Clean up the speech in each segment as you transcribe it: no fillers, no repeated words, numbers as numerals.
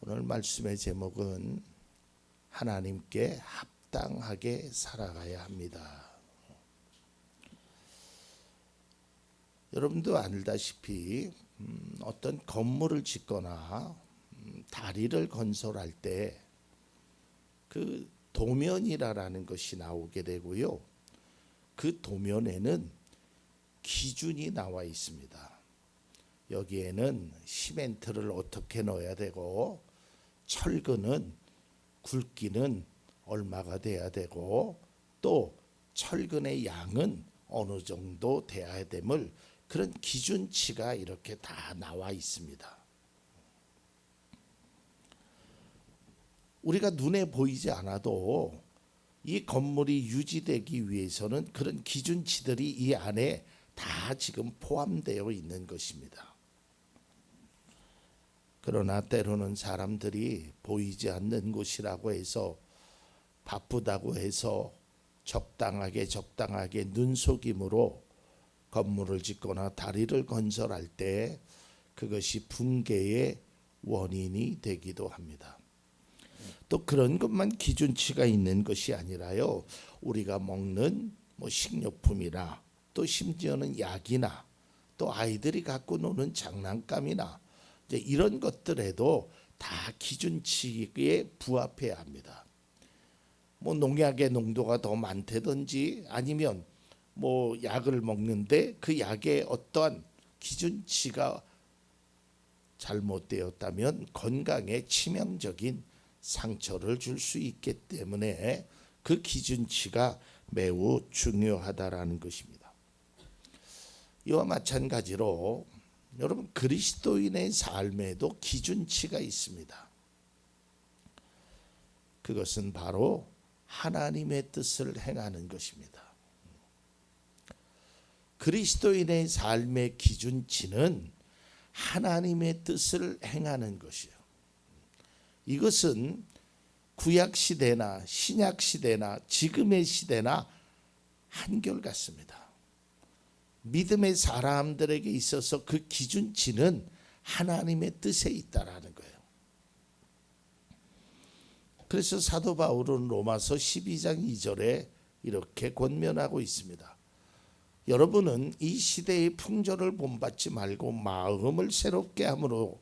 오늘 말씀의 제목은 하나님께 합당하게 살아가야 합니다. 여러분도 알다시피 어떤 건물을 짓거나 다리를 건설할 때 그 도면이라는 것이 나오게 되고요. 그 도면에는 기준이 나와 있습니다. 여기에는 시멘트를 어떻게 넣어야 되고 철근은 굵기는 얼마가 돼야 되고 또 철근의 양은 어느 정도 돼야 됨을 그런 기준치가 이렇게 다 나와 있습니다. 우리가 눈에 보이지 않아도 이 건물이 유지되기 위해서는 그런 기준치들이 이 안에 다 지금 포함되어 있는 것입니다. 그러나 때로는 사람들이 보이지 않는 곳이라고 해서 바쁘다고 해서 적당하게 눈속임으로 건물을 짓거나 다리를 건설할 때 그것이 붕괴의 원인이 되기도 합니다. 또 그런 것만 기준치가 있는 것이 아니라요. 우리가 먹는 식료품이나 또 심지어는 약이나 또 아이들이 갖고 노는 장난감이나 이런 것들에도 다 기준치에 부합해야 합니다. 농약의 농도가 더 많다든지 아니면 약을 먹는데 그 약의 어떠한 기준치가 잘못되었다면 건강에 치명적인 상처를 줄 수 있기 때문에 그 기준치가 매우 중요하다라는 것입니다. 이와 마찬가지로 여러분 그리스도인의 삶에도 기준치가 있습니다. 그것은 바로 하나님의 뜻을 행하는 것입니다. 그리스도인의 삶의 기준치는 하나님의 뜻을 행하는 것이요. 이것은 구약 시대나 신약 시대나 지금의 시대나 한결같습니다. 믿음의 사람들에게 있어서 그 기준치는 하나님의 뜻에 있다라는 거예요. 그래서 사도 바울은 로마서 12장 2절에 이렇게 권면하고 있습니다. 여러분은 이 시대의 풍조를 본받지 말고 마음을 새롭게 함으로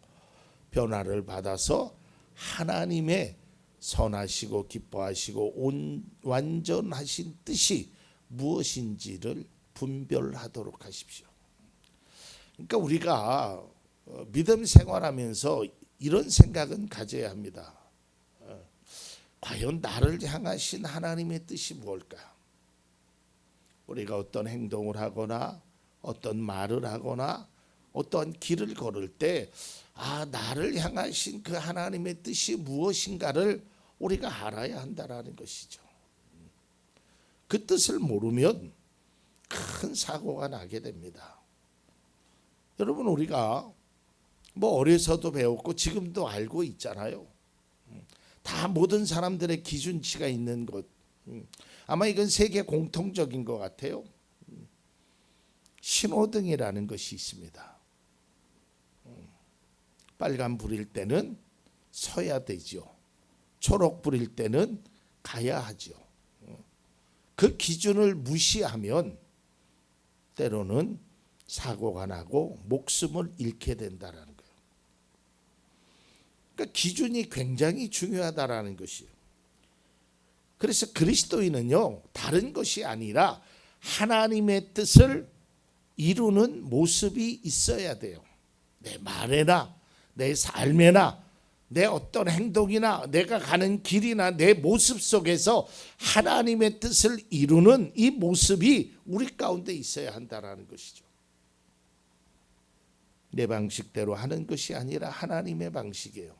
변화를 받아서 하나님의 선하시고 기뻐하시고 완전하신 뜻이 무엇인지를 분별하도록 하십시오. 그러니까 우리가 믿음 생활하면서 이런 생각은 가져야 합니다. 과연 나를 향하신 하나님의 뜻이 무엇일까? 우리가 어떤 행동을 하거나 어떤 말을 하거나 어떠한 길을 걸을 때 나를 향하신 그 하나님의 뜻이 무엇인가를 우리가 알아야 한다라는 것이죠. 그 뜻을 모르면 큰 사고가 나게 됩니다. 여러분 우리가 어려서도 배웠고 지금도 알고 있잖아요. 다 모든 사람들의 기준치가 있는 것. 아마 이건 세계 공통적인 것 같아요. 신호등이라는 것이 있습니다. 빨간 불일 때는 서야 되죠. 초록 불일 때는 가야 하죠. 그 기준을 무시하면 때로는 사고가 나고 목숨을 잃게 된다는 거예요. 그러니까 기준이 굉장히 중요하다라는 것이에요. 그래서 그리스도인은요, 다른 것이 아니라 하나님의 뜻을 이루는 모습이 있어야 돼요. 내 말에나 내 삶에나 내 어떤 행동이나 내가 가는 길이나 내 모습 속에서 하나님의 뜻을 이루는 이 모습이 우리 가운데 있어야 한다는 것이죠. 내 방식대로 하는 것이 아니라 하나님의 방식이에요.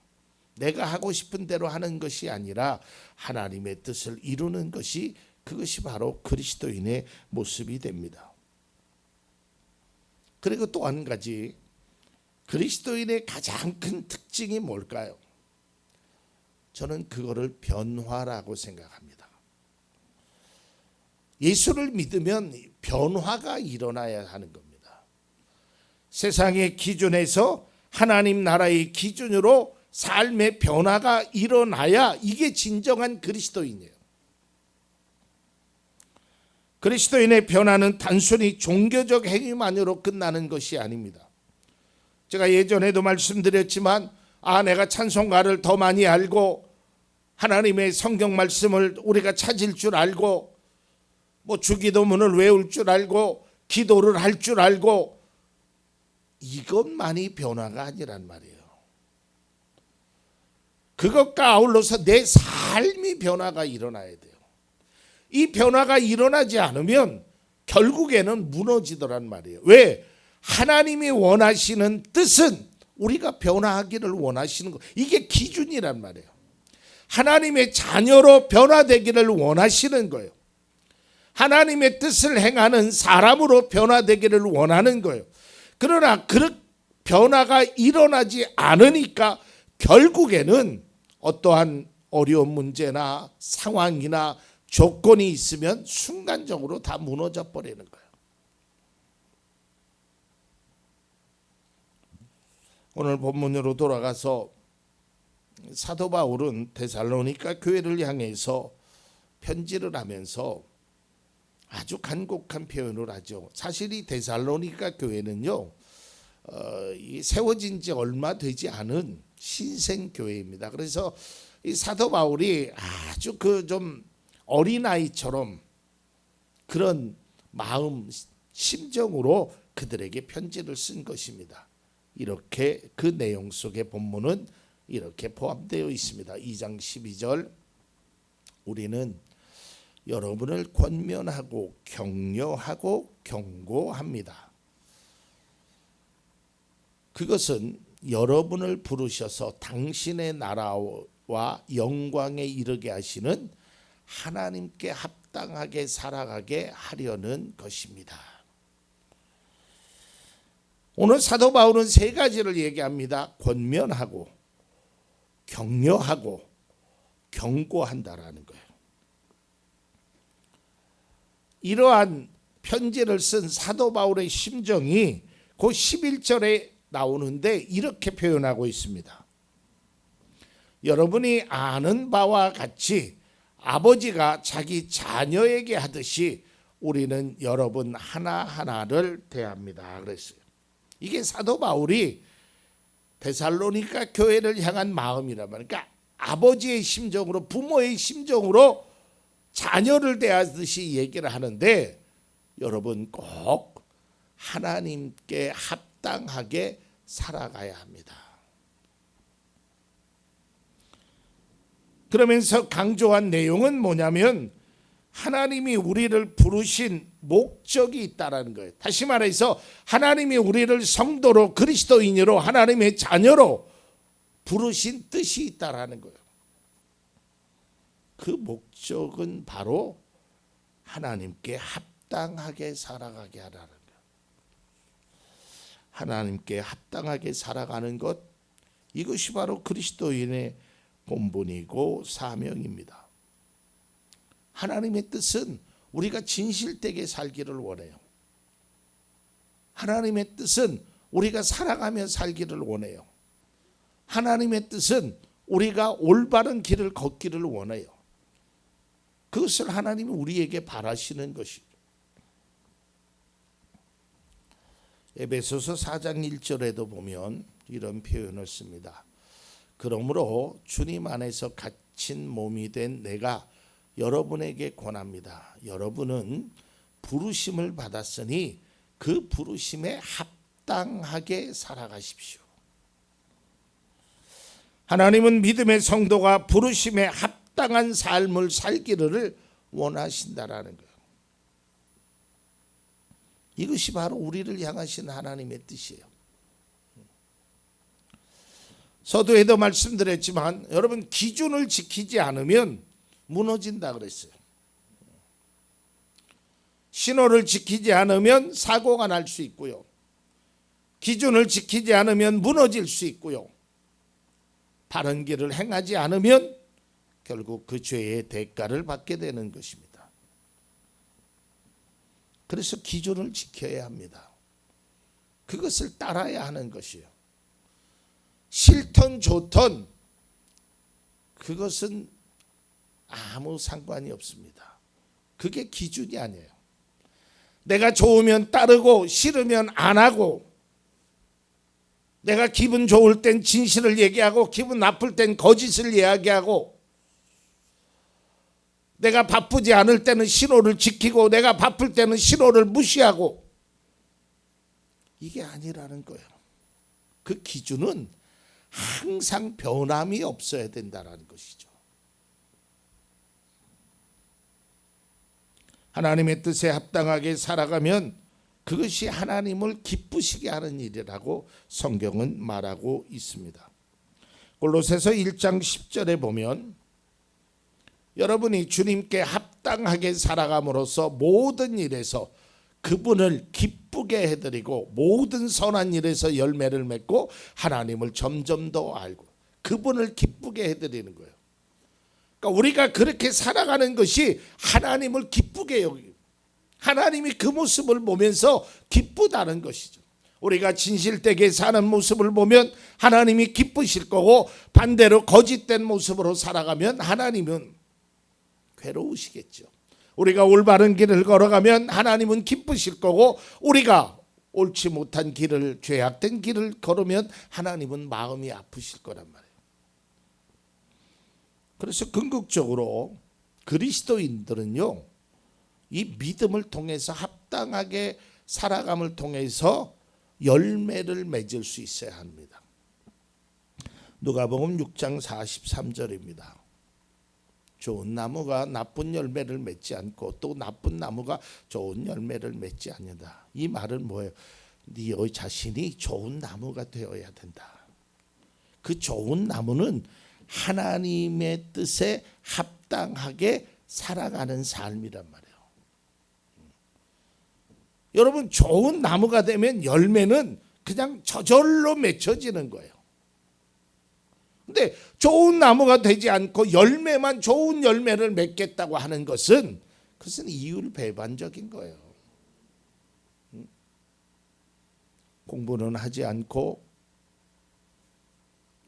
내가 하고 싶은 대로 하는 것이 아니라 하나님의 뜻을 이루는 것이 그것이 바로 그리스도인의 모습이 됩니다. 그리고 또 한 가지 그리스도인의 가장 큰 특징이 뭘까요? 저는 그거를 변화라고 생각합니다. 예수를 믿으면 변화가 일어나야 하는 겁니다. 세상의 기준에서 하나님 나라의 기준으로 삶의 변화가 일어나야 이게 진정한 그리스도인이에요. 그리스도인의 변화는 단순히 종교적 행위만으로 끝나는 것이 아닙니다. 제가 예전에도 말씀드렸지만 내가 찬송가를 더 많이 알고 하나님의 성경 말씀을 우리가 찾을 줄 알고 주기도문을 외울 줄 알고 기도를 할 줄 알고 이것만이 변화가 아니란 말이에요. 그것과 아울러서 내 삶이 변화가 일어나야 돼요. 이 변화가 일어나지 않으면 결국에는 무너지더란 말이에요. 왜? 하나님이 원하시는 뜻은 우리가 변화하기를 원하시는 것, 이게 기준이란 말이에요. 하나님의 자녀로 변화되기를 원하시는 거예요. 하나님의 뜻을 행하는 사람으로 변화되기를 원하는 거예요. 그러나 그 변화가 일어나지 않으니까 결국에는 어떠한 어려운 문제나 상황이나 조건이 있으면 순간적으로 다 무너져 버리는 거예요. 오늘 본문으로 돌아가서 사도 바울은 데살로니가 교회를 향해서 편지를 하면서 아주 간곡한 표현을 하죠. 사실 이 데살로니가 교회는요, 세워진 지 얼마 되지 않은 신생 교회입니다. 그래서 이 사도 바울이 아주 좀 어린아이처럼 그런 마음 심정으로 그들에게 편지를 쓴 것입니다. 이렇게 그 내용 속에 본문은 이렇게 포함되어 있습니다. 2장 12절 우리는 여러분을 권면하고 격려하고 경고합니다. 그것은 여러분을 부르셔서 당신의 나라와 영광에 이르게 하시는 하나님께 합당하게 살아가게 하려는 것입니다. 오늘 사도 바울은 세 가지를 얘기합니다. 권면하고 격려하고 경고한다라는 거예요. 이러한 편지를 쓴 사도 바울의 심정이 그 11절에 나오는데 이렇게 표현하고 있습니다. 여러분이 아는 바와 같이 아버지가 자기 자녀에게 하듯이 우리는 여러분 하나하나를 대합니다. 그랬어요. 이게 사도 바울이 데살로니가 교회를 향한 마음이란 말이에요. 그러니까 아버지의 심정으로, 부모의 심정으로 자녀를 대하듯이 얘기를 하는데, 여러분 꼭 하나님께 합당하게 살아가야 합니다. 그러면서 강조한 내용은 뭐냐면 하나님이 우리를 부르신 목적이 있다라는 거예요. 다시 말해서 하나님이 우리를 성도로, 그리스도인으로, 하나님의 자녀로 부르신 뜻이 있다라는 거예요. 그 목적은 바로 하나님께 합당하게 살아가게 하라는 거예요. 하나님께 합당하게 살아가는 것, 이것이 바로 그리스도인의 본분이고 사명입니다. 하나님의 뜻은 우리가 진실되게 살기를 원해요. 하나님의 뜻은 우리가 살아가며 살기를 원해요. 하나님의 뜻은 우리가 올바른 길을 걷기를 원해요. 그것을 하나님이 우리에게 바라시는 것이죠. 에베소서 4장 1절에도 보면 이런 표현을 씁니다. 그러므로 주님 안에서 갇힌 몸이 된 내가 여러분에게 권합니다. 여러분은 부르심을 받았으니 그 부르심에 합당하게 살아가십시오. 하나님은 믿음의 성도가 부르심에 합당한 삶을 살기를 원하신다라는 거예요. 이것이 바로 우리를 향하신 하나님의 뜻이에요. 서두에도 말씀드렸지만 여러분, 기준을 지키지 않으면 무너진다 그랬어요. 신호를 지키지 않으면 사고가 날 수 있고요. 기준을 지키지 않으면 무너질 수 있고요. 바른 길을 행하지 않으면 결국 그 죄의 대가를 받게 되는 것입니다. 그래서 기준을 지켜야 합니다. 그것을 따라야 하는 것이에요. 싫던 좋던 그것은 아무 상관이 없습니다. 그게 기준이 아니에요. 내가 좋으면 따르고 싫으면 안 하고, 내가 기분 좋을 땐 진실을 얘기하고 기분 나쁠 땐 거짓을 이야기하고, 내가 바쁘지 않을 때는 신호를 지키고 내가 바쁠 때는 신호를 무시하고, 이게 아니라는 거예요. 그 기준은 항상 변함이 없어야 된다는 것이죠. 하나님의 뜻에 합당하게 살아가면 그것이 하나님을 기쁘시게 하는 일이라고 성경은 말하고 있습니다. 골로새서 1장 10절에 보면 여러분이 주님께 합당하게 살아감으로써 모든 일에서 그분을 기쁘게 해드리고 모든 선한 일에서 열매를 맺고 하나님을 점점 더 알고 그분을 기쁘게 해드리는 거예요. 그러니까 우리가 그렇게 살아가는 것이 하나님을 기쁘게 여기고 하나님이 그 모습을 보면서 기쁘다는 것이죠. 우리가 진실되게 사는 모습을 보면 하나님이 기쁘실 거고, 반대로 거짓된 모습으로 살아가면 하나님은 괴로우시겠죠. 우리가 올바른 길을 걸어가면 하나님은 기쁘실 거고, 우리가 옳지 못한 길을, 죄악된 길을 걸으면 하나님은 마음이 아프실 거란 말이에요. 그래서 궁극적으로 그리스도인들은요, 이 믿음을 통해서 합당하게 살아감을 통해서 열매를 맺을 수 있어야 합니다. 누가복음 6장 43절입니다. 좋은 나무가 나쁜 열매를 맺지 않고 또 나쁜 나무가 좋은 열매를 맺지 않는다. 이 말은 뭐예요? 네 자신이 좋은 나무가 되어야 된다. 그 좋은 나무는 하나님의 뜻에 합당하게 살아가는 삶이란 말이에요. 여러분, 좋은 나무가 되면 열매는 그냥 저절로 맺혀지는 거예요. 근데 좋은 나무가 되지 않고 열매만 좋은 열매를 맺겠다고 하는 것은 그것은 이율배반적인 거예요. 공부는 하지 않고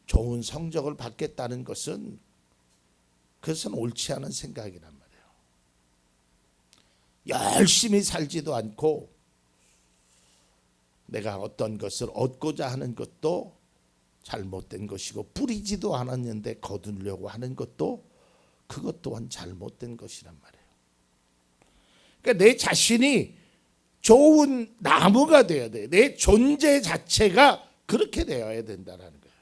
좋은 성적을 받겠다는 것은 그것은 옳지 않은 생각이란 말이에요. 열심히 살지도 않고 내가 어떤 것을 얻고자 하는 것도 잘못된 것이고, 뿌리지도 않았는데 거두려고 하는 것도 그것 또한 잘못된 것이란 말이에요. 그러니까 내 자신이 좋은 나무가 되어야 돼. 내 존재 자체가 그렇게 되어야 된다는 거예요.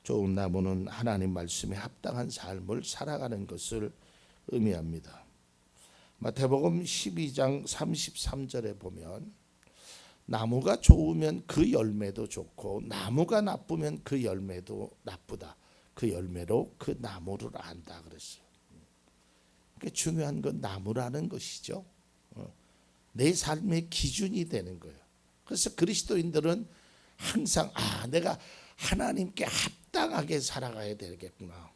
좋은 나무는 하나님 말씀에 합당한 삶을 살아가는 것을 의미합니다. 마태복음 12장 33절에 보면 나무가 좋으면 그 열매도 좋고 나무가 나쁘면 그 열매도 나쁘다. 그 열매로 그 나무를 안다 그랬어요. 그러니까 중요한 건 나무라는 것이죠. 내 삶의 기준이 되는 거예요. 그래서 그리스도인들은 항상 내가 하나님께 합당하게 살아가야 되겠구나.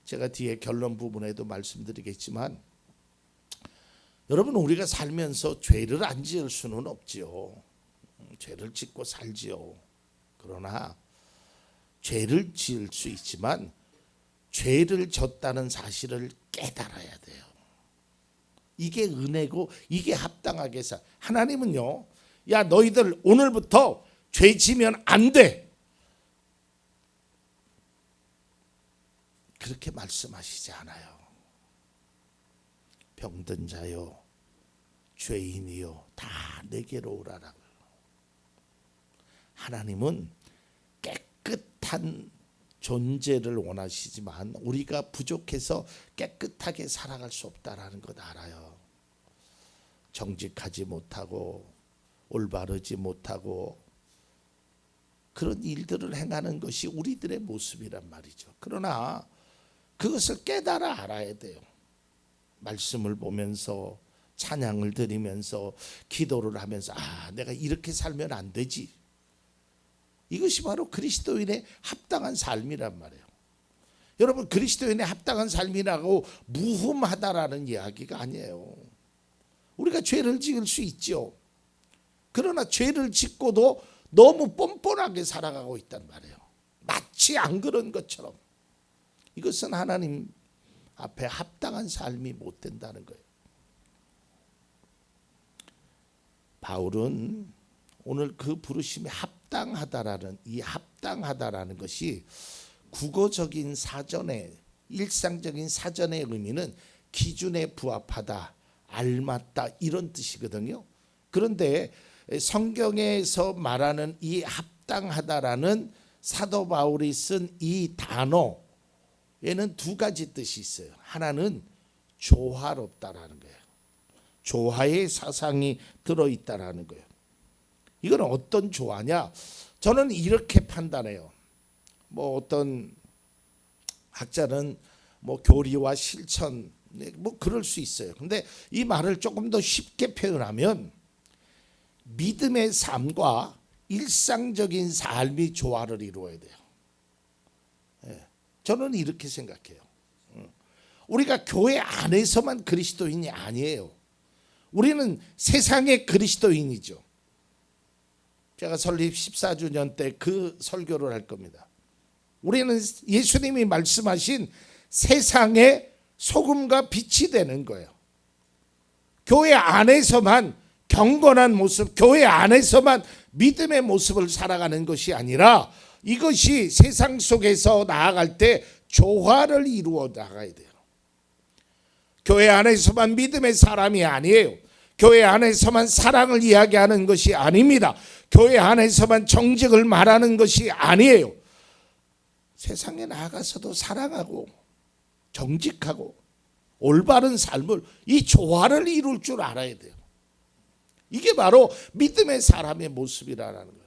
제가 뒤에 결론 부분에도 말씀드리겠지만, 여러분, 우리가 살면서 죄를 안 지을 수는 없지요. 죄를 짓고 살지요. 그러나 죄를 지을 수 있지만 죄를 졌다는 사실을 깨달아야 돼요. 이게 은혜고 이게 합당하게 살. 하나님은요, 야 너희들 오늘부터 죄 지면 안 돼, 그렇게 말씀하시지 않아요. 병든 자요, 죄인이요, 다 내게로 오라라고요. 하나님은 깨끗한 존재를 원하시지만 우리가 부족해서 깨끗하게 살아갈 수 없다라는 것 알아요. 정직하지 못하고 올바르지 못하고 그런 일들을 행하는 것이 우리들의 모습이란 말이죠. 그러나 그것을 깨달아 알아야 돼요. 말씀을 보면서 찬양을 드리면서 기도를 하면서 내가 이렇게 살면 안 되지. 이것이 바로 그리스도인의 합당한 삶이란 말이에요. 여러분, 그리스도인의 합당한 삶이라고 무흠하다라는 이야기가 아니에요. 우리가 죄를 지을 수 있죠. 그러나 죄를 짓고도 너무 뻔뻔하게 살아가고 있단 말이에요. 마치 안 그런 것처럼. 이것은 하나님 앞에 합당한 삶이 못 된다는 거예요. 바울은 오늘 그 부르심에 합당하다라는 이 합당하다라는 것이 국어적인 사전의 일상적인 사전의 의미는 기준에 부합하다, 알맞다 이런 뜻이거든요. 그런데 성경에서 말하는 이 합당하다라는 사도 바울이 쓴 이 단어에는 두 가지 뜻이 있어요. 하나는 조화롭다라는 거예요. 조화의 사상이 들어있다라는 거예요. 이건 어떤 조화냐? 저는 이렇게 판단해요. 뭐 어떤 학자는 뭐 교리와 실천 뭐 그럴 수 있어요. 근데 이 말을 조금 더 쉽게 표현하면 믿음의 삶과 일상적인 삶이 조화를 이루어야 돼요. 저는 이렇게 생각해요. 우리가 교회 안에서만 그리스도인이 아니에요. 우리는 세상의 그리스도인이죠. 제가 설립 14주년 때 그 설교를 할 겁니다. 우리는 예수님이 말씀하신 세상의 소금과 빛이 되는 거예요. 교회 안에서만 경건한 모습, 교회 안에서만 믿음의 모습을 살아가는 것이 아니라 이것이 세상 속에서 나아갈 때 조화를 이루어 나가야 돼요. 교회 안에서만 믿음의 사람이 아니에요. 교회 안에서만 사랑을 이야기하는 것이 아닙니다. 교회 안에서만 정직을 말하는 것이 아니에요. 세상에 나가서도 사랑하고 정직하고 올바른 삶을 이 조화를 이룰 줄 알아야 돼요. 이게 바로 믿음의 사람의 모습이라는 거예요.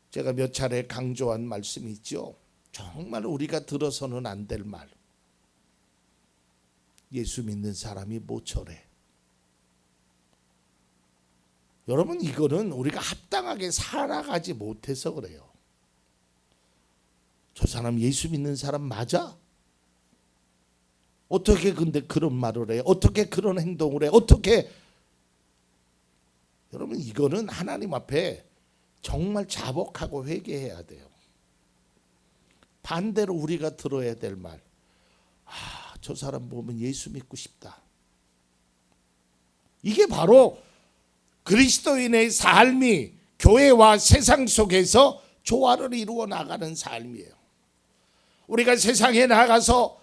제가 몇 차례 강조한 말씀이 있죠. 정말 우리가 들어서는 안 될 말. 예수 믿는 사람이 모처래. 여러분 이거는 우리가 합당하게 살아가지 못해서 그래요. 저 사람 예수 믿는 사람 맞아? 어떻게 근데 그런 말을 해? 어떻게 그런 행동을 해? 어떻게? 여러분 이거는 하나님 앞에 정말 자복하고 회개해야 돼요. 반대로 우리가 들어야 될 말. 저 사람 보면 예수 믿고 싶다. 이게 바로 그리스도인의 삶이 교회와 세상 속에서 조화를 이루어 나가는 삶이에요. 우리가 세상에 나가서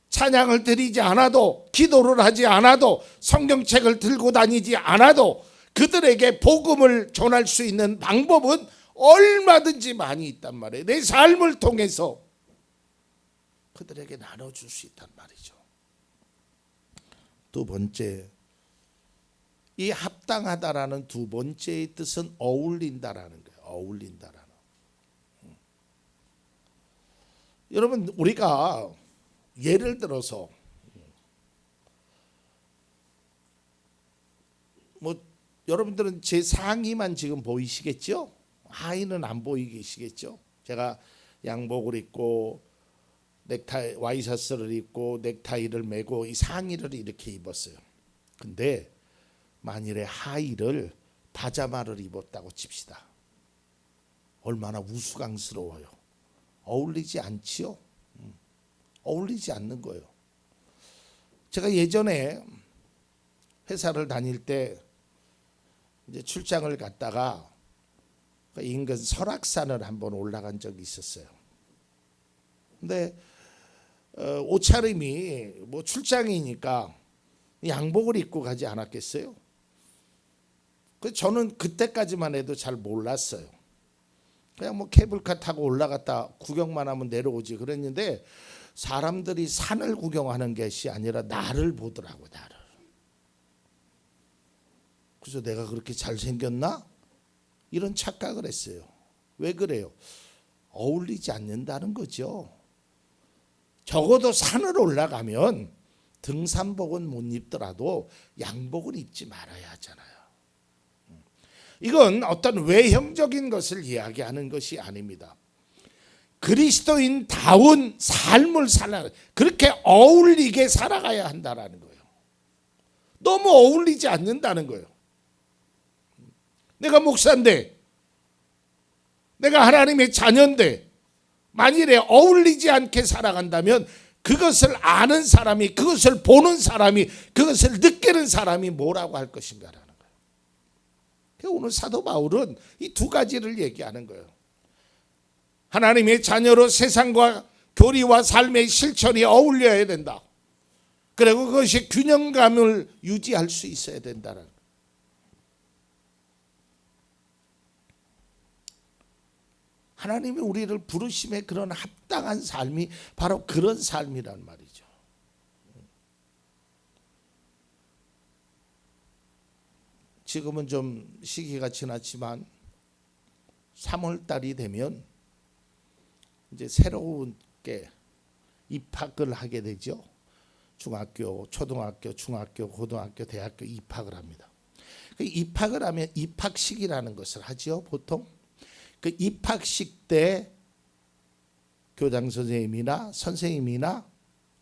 찬양을 드리지 않아도, 기도를 하지 않아도, 성경책을 들고 다니지 않아도 그들에게 복음을 전할 수 있는 방법은 얼마든지 많이 있단 말이에요. 내 삶을 통해서 그들에게 나눠줄 수 있단 말이죠. 두 번째, 이 합당하다라는 두 번째의 뜻은 어울린다라는 거예요. 어울린다라는. 여러분 우리가 예를 들어서 뭐 여러분들은 제 상의만 지금 보이시겠죠? 하의는 안 보이시겠죠? 제가 양복을 입고 넥타이 와이셔츠를 입고 넥타이를 메고 이 상의를 이렇게 입었어요. 근데 만일에 하의를 파자마를 입었다고 칩시다. 얼마나 우스꽝스러워요. 어울리지 않지요? 어울리지 않는 거예요. 제가 예전에 회사를 다닐 때 이제 출장을 갔다가 인근 설악산을 한번 올라간 적이 있었어요. 근데 옷차림이 뭐 출장이니까 양복을 입고 가지 않았겠어요? 저는 그때까지만 해도 잘 몰랐어요. 그냥 뭐 케이블카 타고 올라갔다 구경만 하면 내려오지 그랬는데 사람들이 산을 구경하는 것이 아니라 나를 보더라고, 나를. 그래서 내가 그렇게 잘생겼나? 이런 착각을 했어요. 왜 그래요? 어울리지 않는다는 거죠. 적어도 산을 올라가면 등산복은 못 입더라도 양복은 입지 말아야 하잖아요. 이건 어떤 외형적인 것을 이야기하는 것이 아닙니다. 그리스도인다운 삶을 살아 그렇게 어울리게 살아가야 한다라는 거예요. 너무 어울리지 않는다는 거예요. 내가 목사인데, 내가 하나님의 자녀인데 만일에 어울리지 않게 살아간다면 그것을 아는 사람이, 그것을 보는 사람이, 그것을 느끼는 사람이 뭐라고 할 것인가라는 거예요. 오늘 사도 바울은 이 두 가지를 얘기하는 거예요. 하나님의 자녀로 세상과 교리와 삶의 실천이 어울려야 된다. 그리고 그것이 균형감을 유지할 수 있어야 된다는 거예요. 하나님이 우리를 부르심에 그런 합당한 삶이 바로 그런 삶이란 말이죠. 지금은 좀 시기가 지났지만 3월 달이 되면 이제 새롭게 입학을 하게 되죠. 중학교, 초등학교, 중학교, 고등학교, 대학교 입학을 합니다. 그 입학을 하면 입학식이라는 것을 하죠. 보통 그 입학식 때 교장 선생님이나 선생님이나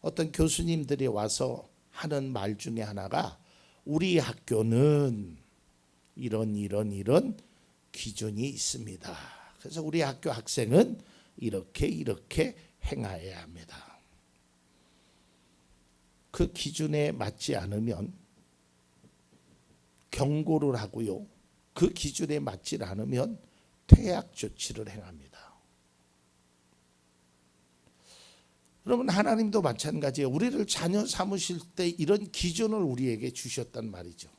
어떤 교수님들이 와서 하는 말 중에 하나가 우리 학교는 이런 기준이 있습니다. 그래서 우리 학교 학생은 이렇게 행하여야 합니다. 그 기준에 맞지 않으면 경고를 하고요. 그 기준에 맞지 않으면 퇴학 조치를 행합니다. 여러분, 하나님도 마찬가지예요. 우리를 자녀 삼으실 때 이런 기준을 우리에게 주셨단 말이죠.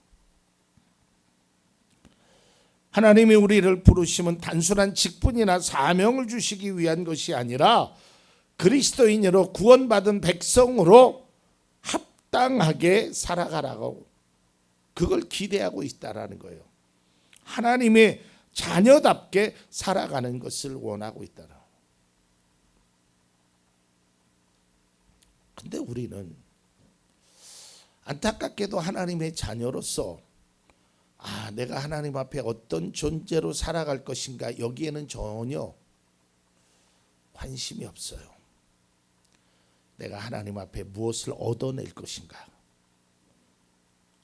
하나님이 우리를 부르심은 단순한 직분이나 사명을 주시기 위한 것이 아니라 그리스도인으로 구원받은 백성으로 합당하게 살아가라고 그걸 기대하고 있다라는 거예요. 하나님의 자녀답게 살아가는 것을 원하고 있다는 거예요. 근데 우리는 안타깝게도 하나님의 자녀로서 내가 하나님 앞에 어떤 존재로 살아갈 것인가 여기에는 전혀 관심이 없어요. 내가 하나님 앞에 무엇을 얻어낼 것인가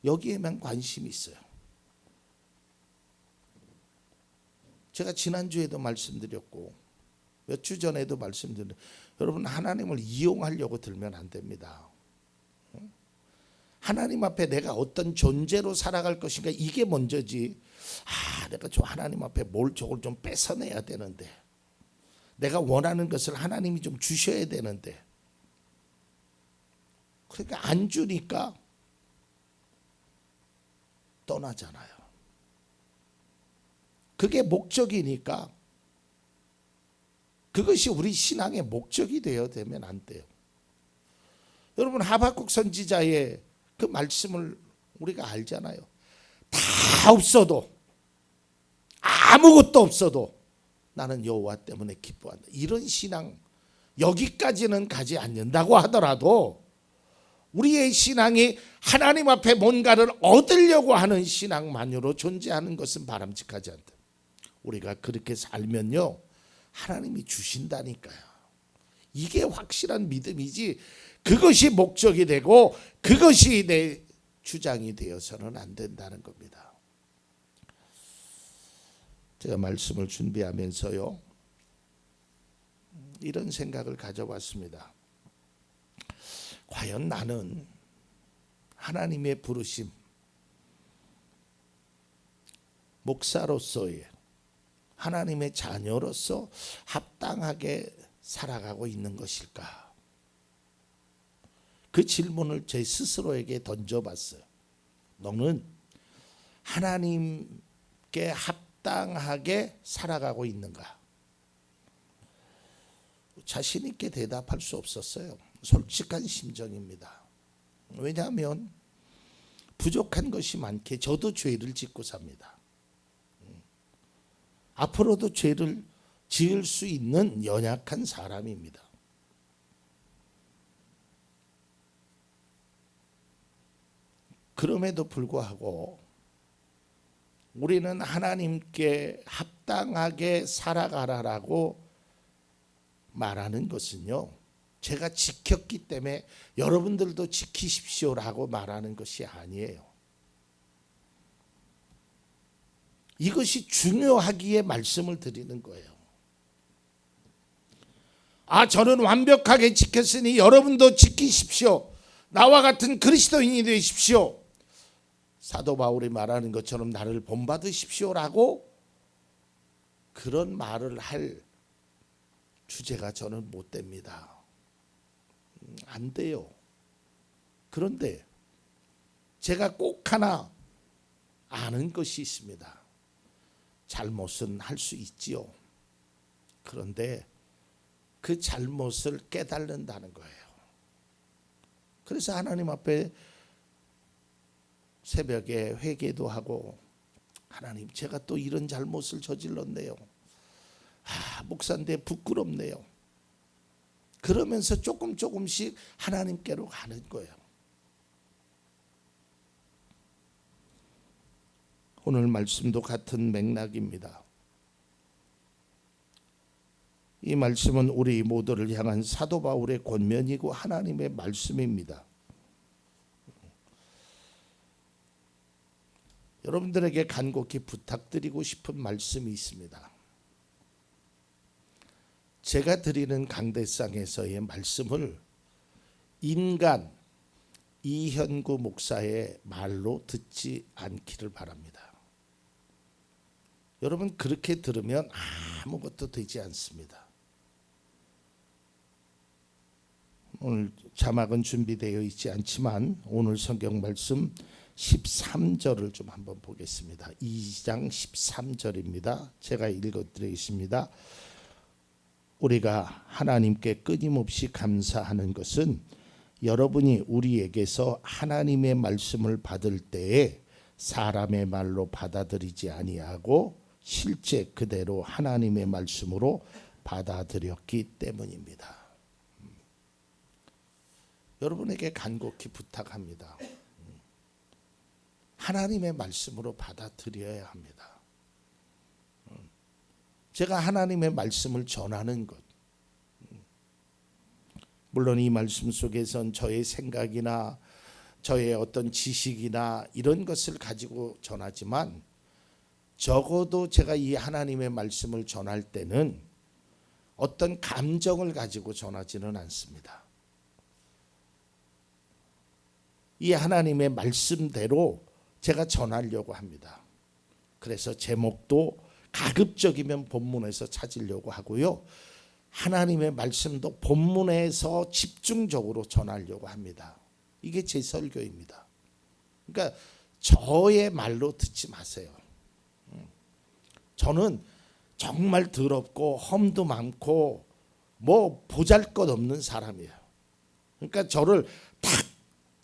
여기에만 관심이 있어요. 제가 지난주에도 말씀드렸고 몇 주 전에도 말씀드렸는데 여러분, 하나님을 이용하려고 들면 안 됩니다. 하나님 앞에 내가 어떤 존재로 살아갈 것인가 이게 먼저지. 내가 저 하나님 앞에 저걸 좀 뺏어내야 되는데, 내가 원하는 것을 하나님이 좀 주셔야 되는데, 그러니까 안 주니까 떠나잖아요. 그게 목적이니까 그것이 우리 신앙의 목적이 되어야 되면 안 돼요. 여러분, 하박국 선지자의 그 말씀을 우리가 알잖아요. 다 없어도, 아무것도 없어도 나는 여호와 때문에 기뻐한다. 이런 신앙 여기까지는 가지 않는다고 하더라도 우리의 신앙이 하나님 앞에 뭔가를 얻으려고 하는 신앙만으로 존재하는 것은 바람직하지 않다. 우리가 그렇게 살면요 하나님이 주신다니까요. 이게 확실한 믿음이지 그것이 목적이 되고 그것이 내 주장이 되어서는 안 된다는 겁니다. 제가 말씀을 준비하면서요 이런 생각을 가져봤습니다. 과연 나는 하나님의 부르심, 목사로서의 하나님의 자녀로서 합당하게 살아가고 있는 것일까? 그 질문을 제 스스로에게 던져봤어요. 너는 하나님께 합당하게 살아가고 있는가? 자신 있게 대답할 수 없었어요. 솔직한 심정입니다. 왜냐하면 부족한 것이 많기에 저도 죄를 짓고 삽니다. 앞으로도 죄를 지을 수 있는 연약한 사람입니다. 그럼에도 불구하고 우리는 하나님께 합당하게 살아가라라고 말하는 것은요 제가 지켰기 때문에 여러분들도 지키십시오라고 말하는 것이 아니에요. 이것이 중요하기에 말씀을 드리는 거예요. 저는 완벽하게 지켰으니 여러분도 지키십시오. 나와 같은 그리스도인이 되십시오. 사도 바울이 말하는 것처럼 나를 본받으십시오라고 그런 말을 할 주제가 저는 못 됩니다. 안 돼요. 그런데 제가 꼭 하나 아는 것이 있습니다. 잘못은 할 수 있지요. 그런데 그 잘못을 깨달는다는 거예요. 그래서 하나님 앞에 새벽에 회개도 하고, 하나님 제가 또 이런 잘못을 저질렀네요. 목사인데 부끄럽네요. 그러면서 조금씩 하나님께로 가는 거예요. 오늘 말씀도 같은 맥락입니다. 이 말씀은 우리 모두를 향한 사도 바울의 권면이고 하나님의 말씀입니다. 여러분들에게 간곡히 부탁드리고 싶은 말씀이 있습니다. 제가 드리는 강대상에서의 말씀을 인간 이현구 목사의 말로 듣지 않기를 바랍니다. 여러분 그렇게 들으면 아무것도 되지 않습니다. 오늘 자막은 준비되어 있지 않지만 오늘 성경 말씀 13절을 좀 한번 보겠습니다. 2장 13절입니다. 제가 읽어드리겠습니다. 우리가 하나님께 끊임없이 감사하는 것은 여러분이 우리에게서 하나님의 말씀을 받을 때에 사람의 말로 받아들이지 아니하고 실제 그대로 하나님의 말씀으로 받아들였기 때문입니다. 여러분에게 간곡히 부탁합니다. 하나님의 말씀으로 받아들여야 합니다. 제가 하나님의 말씀을 전하는 것, 물론 이 말씀 속에선 저의 생각이나 저의 어떤 지식이나 이런 것을 가지고 전하지만 적어도 제가 이 하나님의 말씀을 전할 때는 어떤 감정을 가지고 전하지는 않습니다. 이 하나님의 말씀대로 제가 전하려고 합니다. 그래서 제목도 가급적이면 본문에서 찾으려고 하고요. 하나님의 말씀도 본문에서 집중적으로 전하려고 합니다. 이게 제 설교입니다. 그러니까 저의 말로 듣지 마세요. 저는 정말 더럽고 험도 많고 뭐 보잘것없는 사람이에요. 그러니까 저를 탁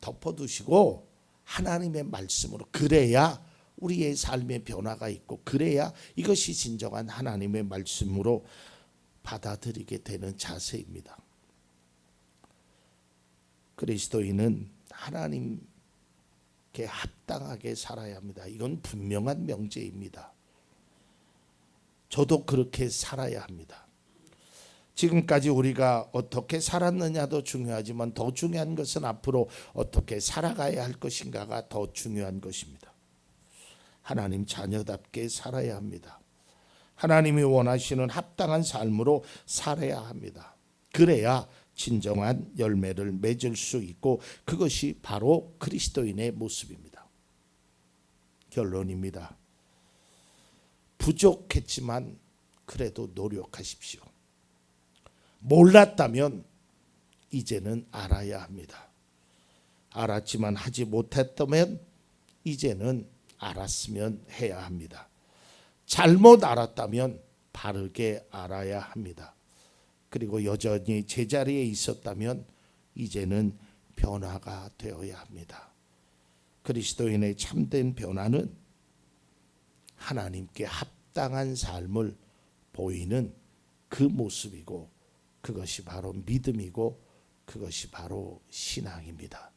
덮어두시고 하나님의 말씀으로, 그래야 우리의 삶의 변화가 있고 그래야 이것이 진정한 하나님의 말씀으로 받아들이게 되는 자세입니다. 그리스도인은 하나님께 합당하게 살아야 합니다. 이건 분명한 명제입니다. 저도 그렇게 살아야 합니다. 지금까지 우리가 어떻게 살았느냐도 중요하지만 더 중요한 것은 앞으로 어떻게 살아가야 할 것인가가 더 중요한 것입니다. 하나님 자녀답게 살아야 합니다. 하나님이 원하시는 합당한 삶으로 살아야 합니다. 그래야 진정한 열매를 맺을 수 있고 그것이 바로 그리스도인의 모습입니다. 결론입니다. 부족했지만 그래도 노력하십시오. 몰랐다면 이제는 알아야 합니다. 알았지만 하지 못했다면 이제는 알았으면 해야 합니다. 잘못 알았다면 바르게 알아야 합니다. 그리고 여전히 제자리에 있었다면 이제는 변화가 되어야 합니다. 그리스도인의 참된 변화는 하나님께 합당한 삶을 보이는 그 모습이고 그것이 바로 믿음이고 그것이 바로 신앙입니다.